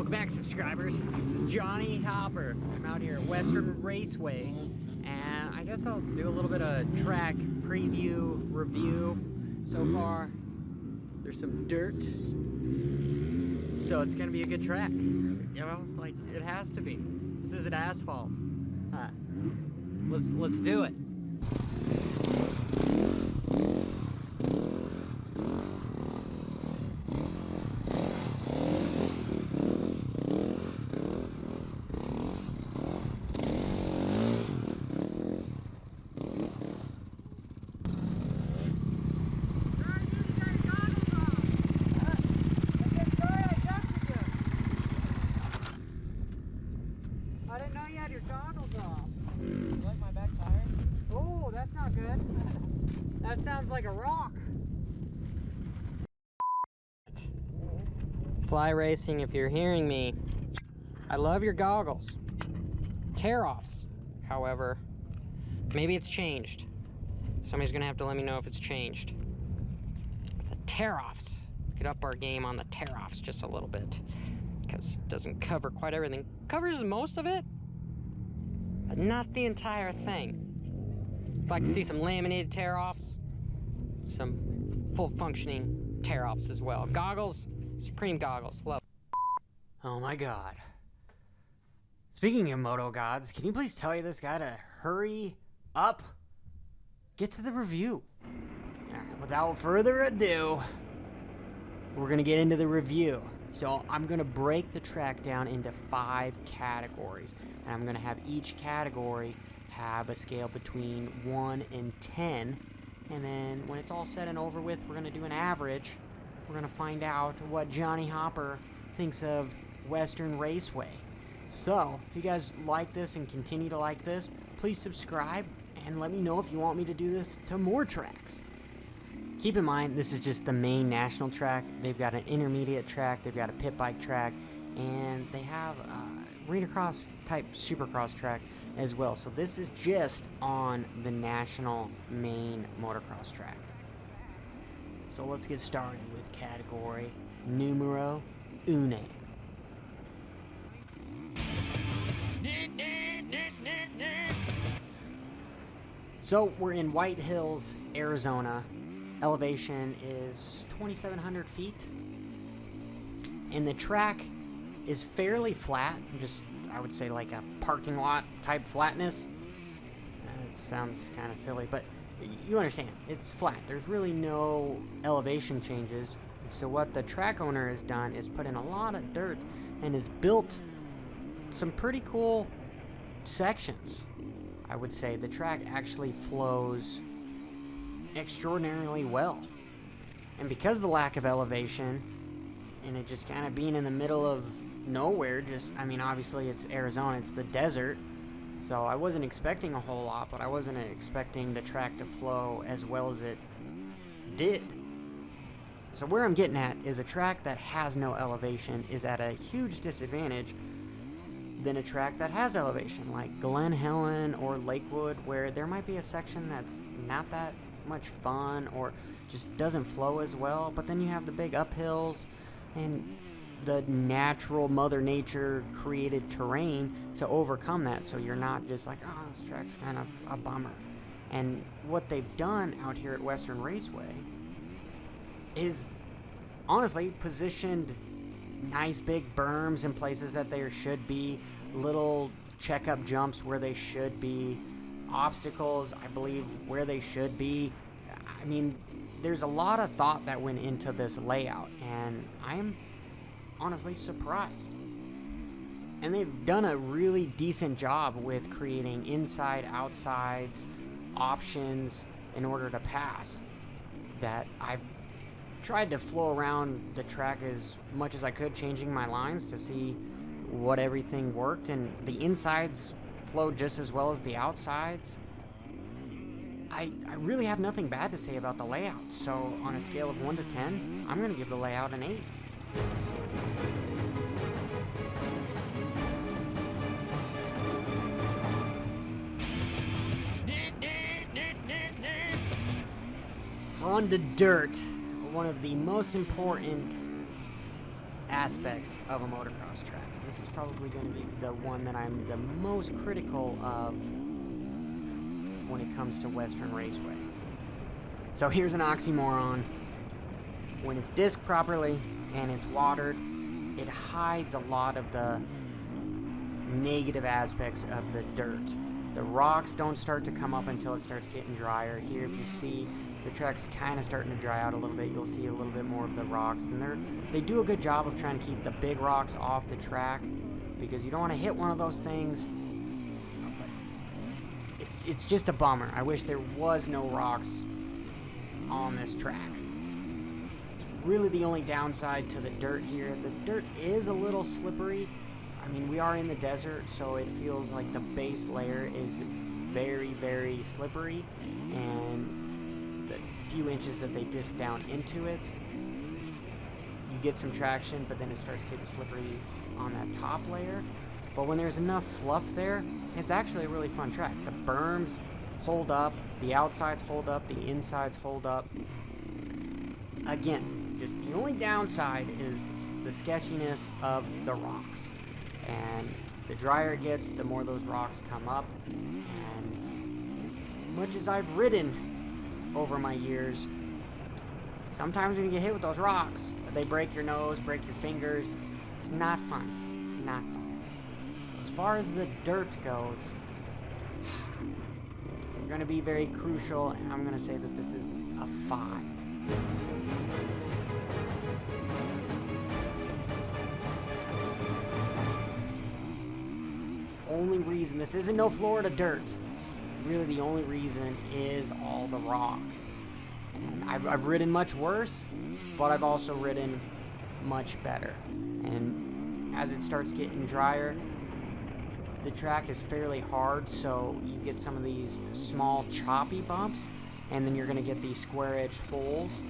Welcome back, subscribers. This is Johnny Hopper. I'm out here at Western Raceway, and I guess I'll do a little bit of track preview review. So far, there's some dirt, so it's gonna be a good track. You know, like it has to be. This isn't asphalt. Let's do it. I didn't know you had your goggles off. You like my back tire? Oh, that's not good. That sounds like a rock. Fly Racing, if you're hearing me, I love your goggles. Tear-offs, however, maybe it's changed. Somebody's gonna have to let me know if it's changed. The tear-offs, get up our game on the tear-offs just a little bit, because it doesn't cover quite everything. Covers most of it, but not the entire thing. I'd like to see some laminated tear-offs, some full functioning tear-offs as well. Goggles, Supreme goggles, love. Oh my god. Speaking of moto gods, can you please tell this guy to hurry up? Get to the review. Without further ado, we're gonna get into the review. So I'm gonna break the track down into 5 categories, and I'm gonna have each category have a scale between 1 and 10, and then when it's all said and over with, we're gonna do an average. We're gonna find out what Johnny Hopper thinks of Western Raceway. So if you guys like this and continue to like this, please subscribe and let me know if you want me to do this to more tracks. Keep in mind, this is just the main national track. They've got an intermediate track, they've got a pit bike track, and they have a arena cross type supercross track as well. So this is just on the national main motocross track. So let's get started with category numero uno. So we're in White Hills, Arizona. Elevation is 2,700 feet, and the track is fairly flat, just I would say like a parking lot type flatness. That sounds kind of silly, but you understand, it's flat. There's really no elevation changes. So what the track owner has done is put in a lot of dirt and has built some pretty cool sections. I would say the track actually flows extraordinarily well, and because of the lack of elevation and it just kind of being in the middle of nowhere, just, I mean, obviously it's Arizona, it's the desert, so I wasn't expecting a whole lot, but I wasn't expecting the track to flow as well as it did. So where I'm getting at is a track that has no elevation is at a huge disadvantage than a track that has elevation, like Glen Helen or Lakewood, where there might be a section that's not that much fun or just doesn't flow as well, but then you have the big uphills and the natural Mother Nature created terrain to overcome that, so you're not just like, oh, this track's kind of a bummer. And what they've done out here at Western Raceway is honestly positioned nice big berms in places that there should be, little checkup jumps where they should be, obstacles, I believe, where they should be. I mean, there's a lot of thought that went into this layout, and I am honestly surprised. And they've done a really decent job with creating inside, outsides, options in order to pass. That I've tried to flow around the track as much as I could, changing my lines to see what everything worked, and the insides flowed just as well as the outsides. I really have nothing bad to say about the layout, so on a scale of 1 to 10, I'm going to give the layout an 8. On to dirt, one of the most important aspects of a motocross track. This is probably going to be the one that I'm the most critical of when it comes to Western Raceway. So here's an oxymoron. When it's disked properly and it's watered, it hides a lot of the negative aspects of the dirt. The rocks don't start to come up until it starts getting drier. Here, if you see, the track's kind of starting to dry out a little bit. You'll see a little bit more of the rocks, and they do a good job of trying to keep the big rocks off the track, because you don't want to hit one of those things. It's just a bummer. I wish there was no rocks on this track. It's really the only downside to the dirt here. The dirt is a little slippery. I mean, we are in the desert, so it feels like the base layer is very, very slippery, and the few inches that they disc down into it, you get some traction, but then it starts getting slippery on that top layer. But when there's enough fluff there, it's actually a really fun track. The berms hold up, the outsides hold up, the insides hold up. Again, just the only downside is the sketchiness of the rocks. And the drier it gets, the more those rocks come up. And as much as I've ridden over my years, sometimes when you get hit with those rocks, they break your nose, break your fingers. It's not fun. Not fun. So as far as the dirt goes, I'm going to be very crucial, and I'm going to say that this is a 5. Only reason, this isn't no Florida dirt. Really, the only reason is all the rocks. And I've ridden much worse, but I've also ridden much better. And as it starts getting drier, the track is fairly hard, so you get some of these small choppy bumps, and then you're going to get these square-edged holes.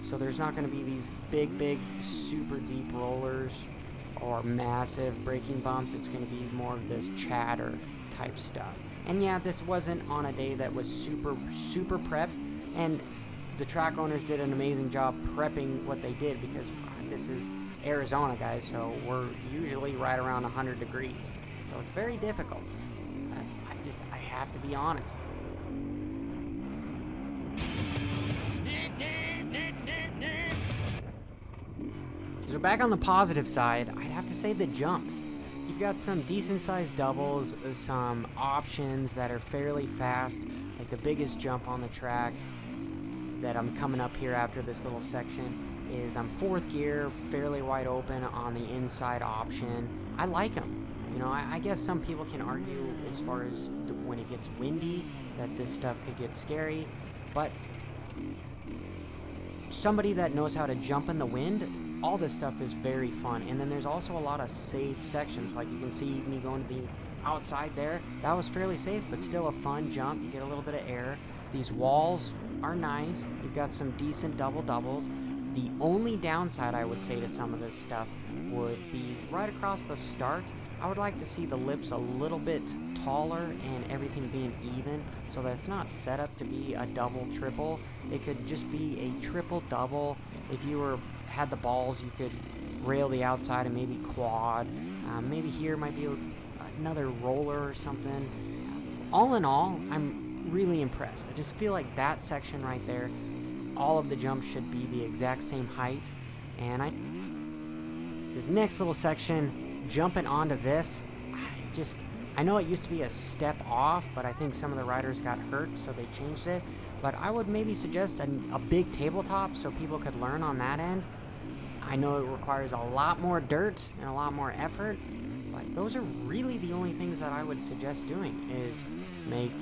So there's not going to be these big, super deep rollers or massive braking bumps. It's going to be more of this chatter type stuff. And yeah, this wasn't on a day that was super prepped, and the track owners did an amazing job prepping what they did, because this is Arizona, guys, so we're usually right around 100 degrees. So it's very difficult. I have to be honest. So back on the positive side, I'd have to say the jumps. You've got some decent-sized doubles, some options that are fairly fast. Like the biggest jump on the track that I'm coming up here after this little section is I'm 4th gear, fairly wide open on the inside option. I like them. You know, I guess some people can argue as far as when it gets windy that this stuff could get scary, but somebody that knows how to jump in the wind, all this stuff is very fun. And then there's also a lot of safe sections. Like you can see me going to the outside there. That was fairly safe, but still a fun jump. You get a little bit of air. These walls are nice. You've got some decent doubles. The only downside I would say to some of this stuff would be right across the start. I would like to see the lips a little bit taller and everything being even, so that it's not set up to be a double, triple. It could just be a triple, double. If you had the balls, you could rail the outside and maybe quad. Maybe here might be another roller or something. All in all, I'm really impressed. I just feel like that section right there, all of the jumps should be the exact same height. And this next little section, jumping onto this, I know it used to be a step off, but I think some of the riders got hurt, so they changed it. But I would maybe suggest a big tabletop so people could learn on that end. I know it requires a lot more dirt and a lot more effort, but those are really the only things that I would suggest doing, is make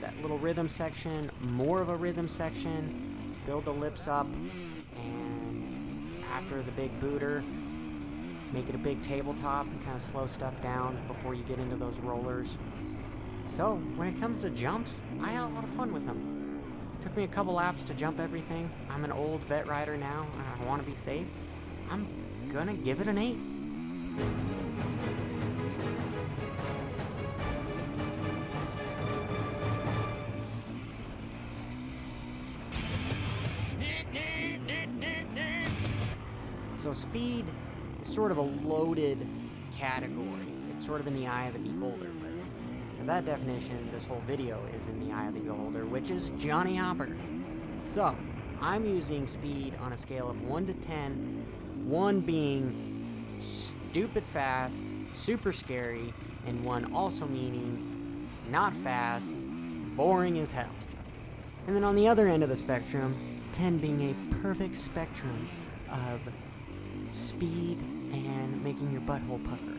that little rhythm section more of a rhythm section, build the lips up, and after the big booter, make it a big tabletop and kind of slow stuff down before you get into those rollers. So when it comes to jumps, I had a lot of fun with them. Took me a couple laps to jump everything. I'm an old vet rider now. I want to be safe. I'm gonna give it an 8. So speed sort of a loaded category. It's sort of in the eye of the beholder, but to that definition, this whole video is in the eye of the beholder, which is Johnny Hopper. So, I'm using speed on a scale of 1 to 10, 1 being stupid fast, super scary, and 1 also meaning not fast, boring as hell. And then on the other end of the spectrum, 10 being a perfect spectrum of speed and making your butthole pucker.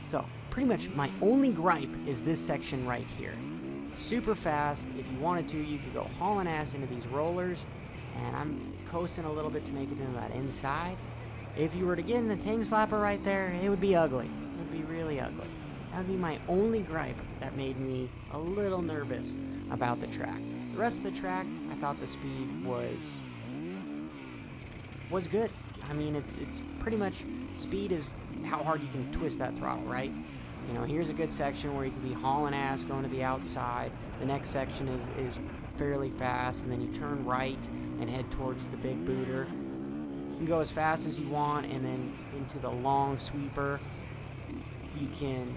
So, pretty much my only gripe is this section right here. Super fast. If you wanted to, you could go hauling ass into these rollers, and I'm coasting a little bit to make it into that inside. If you were to get in a tang slapper right there, it would be ugly. It would be really ugly. That would be my only gripe that made me a little nervous about the track. The rest of the track, I thought the speed was good. I mean, it's pretty much, speed is how hard you can twist that throttle, right? You know, here's a good section where you can be hauling ass, going to the outside. The next section is fairly fast, and then you turn right and head towards the big booter. You can go as fast as you want, and then into the long sweeper. You can,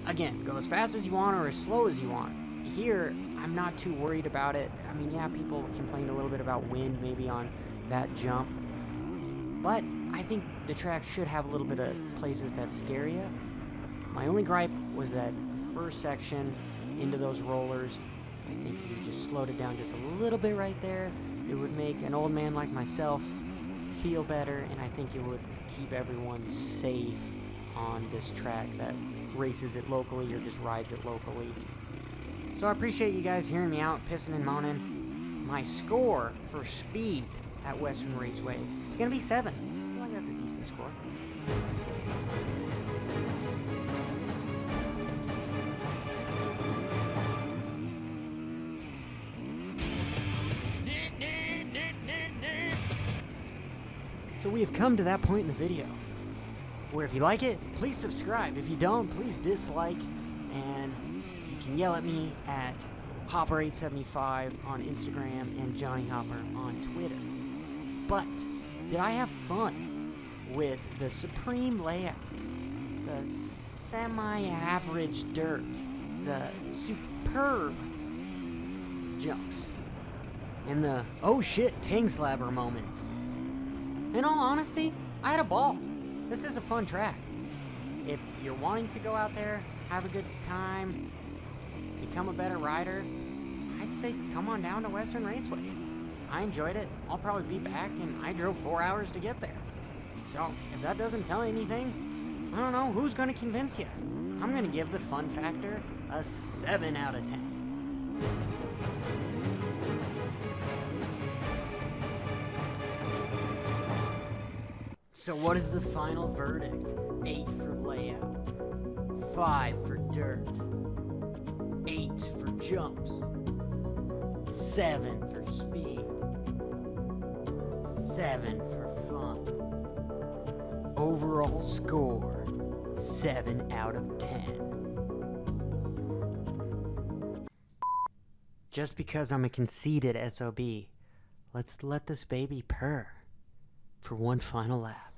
again, go as fast as you want or as slow as you want. Here, I'm not too worried about it. I mean, yeah, people complained a little bit about wind maybe on that jump, but I think the track should have a little bit of places that scare you. My only gripe was that first section into those rollers. I think if you just slowed it down just a little bit right there, it would make an old man like myself feel better, and I think it would keep everyone safe on this track that races it locally or just rides it locally. So I appreciate you guys hearing me out, pissing and moaning. My score for speed at Western Raceway is going to be 7. I feel like that's a decent score. So we have come to that point in the video where if you like it, please subscribe. If you don't, please dislike, and you can yell at me at Hopper875 on Instagram and Johnny Hopper on Twitter. But did I have fun with the supreme layout, the semi-average dirt, the superb jumps, and the oh shit tang slabber moments? In all honesty, I had a ball. This is a fun track. If you're wanting to go out there, have a good time, become a better rider, I'd say come on down to Western Raceway. I enjoyed it. I'll probably be back, and I drove 4 hours to get there. So, if that doesn't tell you anything, I don't know who's going to convince you. I'm going to give the fun factor a 7 out of 10. So what is the final verdict? 8 for layout, 5 for dirt, 8 for jumps, 7 for speed, 7 for fun. Overall score, 7 out of 10. Just because I'm a conceited SOB, let's let this baby purr for one final lap.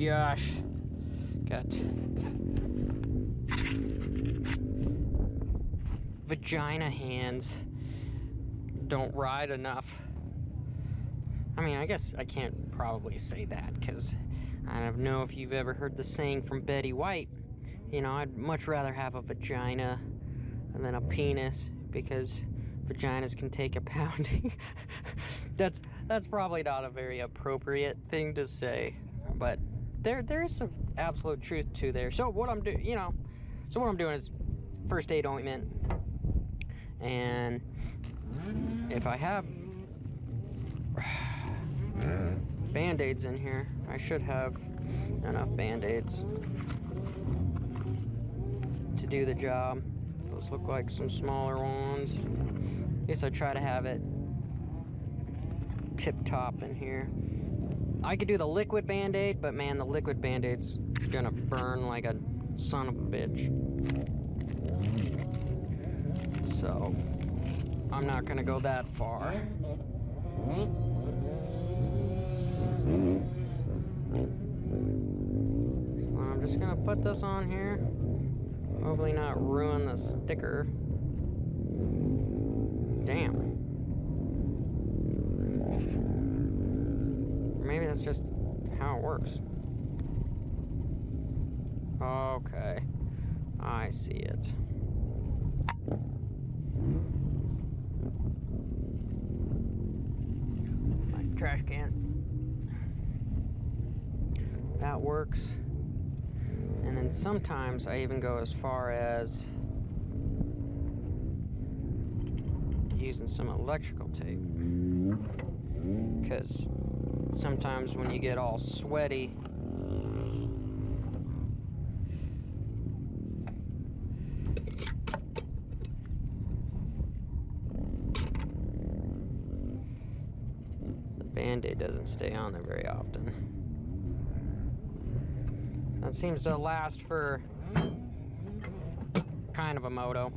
gosh. Got vagina hands. Don't ride enough. I mean, I guess I can't probably say that, because I don't know if you've ever heard the saying from Betty White. You know, I'd much rather have a vagina than a penis, because vaginas can take a pounding. That's probably not a very appropriate thing to say, but there is some absolute truth to there. So what I'm doing, so what I'm doing is first aid ointment, and if I have band-aids in here, I should have enough band-aids to do the job. Those look like some smaller ones. I guess I try to have it tip-top in here. I could do the liquid band-aid, but man, the liquid band-aid's gonna burn like a son of a bitch. So I'm not gonna go that far. So I'm just gonna put this on here. Hopefully not ruin the sticker. Damn. Maybe that's just how it works. Okay. I see it. My trash can. That works. And then sometimes I even go as far as using some electrical tape, because sometimes when you get all sweaty, the band-aid doesn't stay on there very often. That seems to last for kind of a moto.